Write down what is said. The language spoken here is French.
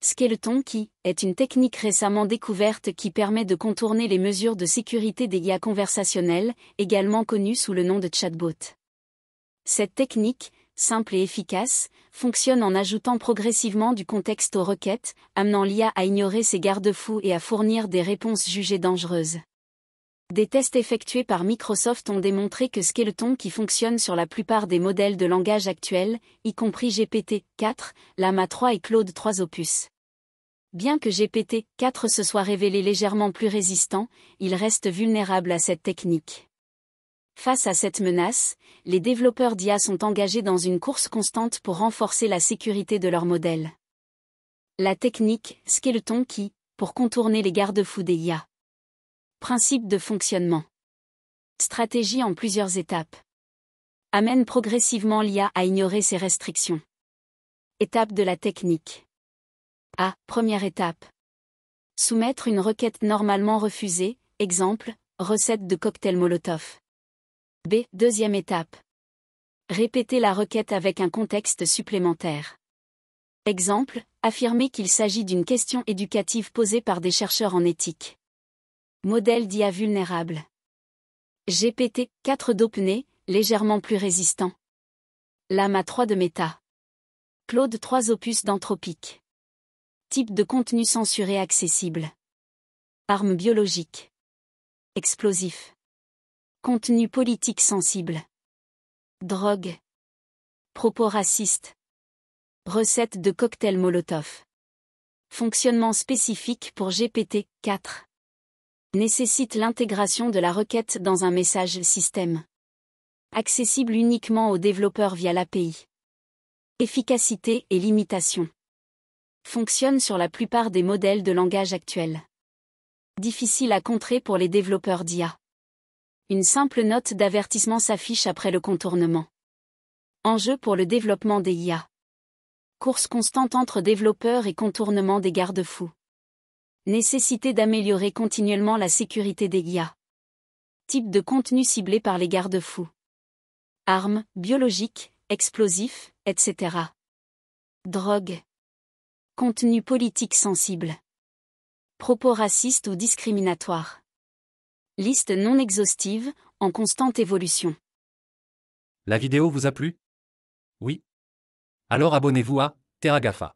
Skeleton Key est une technique récemment découverte qui permet de contourner les mesures de sécurité des IA conversationnels, également connues sous le nom de chatbot. Cette technique, simple et efficace, fonctionne en ajoutant progressivement du contexte aux requêtes, amenant l'IA à ignorer ses garde-fous et à fournir des réponses jugées dangereuses. Des tests effectués par Microsoft ont démontré que Skeleton Key fonctionne sur la plupart des modèles de langage actuels, y compris GPT-4, Llama 3 et Claude 3 Opus. Bien que GPT-4 se soit révélé légèrement plus résistant, il reste vulnérable à cette technique. Face à cette menace, les développeurs d'IA sont engagés dans une course constante pour renforcer la sécurité de leurs modèles. La technique Skeleton Key, pour contourner les garde-fous des IA. Principe de fonctionnement. Stratégie en plusieurs étapes. Amène progressivement l'IA à ignorer ses restrictions. Étape de la technique. A. Première étape. Soumettre une requête normalement refusée, exemple, recette de cocktail Molotov. B. Deuxième étape. Répéter la requête avec un contexte supplémentaire. Exemple, affirmer qu'il s'agit d'une question éducative posée par des chercheurs en éthique. Modèle d'IA vulnérable. GPT-4 d'OpenAI, légèrement plus résistant. Llama 3 de Meta. Claude 3 Opus d'Anthropic. Type de contenu censuré accessible. Armes biologiques. Explosifs. Contenu politique sensible. Drogue. Propos racistes. Recette de cocktail Molotov. Fonctionnement spécifique pour GPT-4. Nécessite l'intégration de la requête dans un message système. Accessible uniquement aux développeurs via l'API. Efficacité et limitation. Fonctionne sur la plupart des modèles de langage actuels. Difficile à contrer pour les développeurs d'IA. Une simple note d'avertissement s'affiche après le contournement. Enjeu pour le développement des IA. Course constante entre développeurs et contournement des garde-fous. Nécessité d'améliorer continuellement la sécurité des IA. Type de contenu ciblé par les garde-fous. Armes, biologiques, explosifs, etc. Drogue. Contenu politique sensible. Propos racistes ou discriminatoires. Liste non exhaustive, en constante évolution. La vidéo vous a plu? Oui. Alors abonnez-vous à TerraGAFA.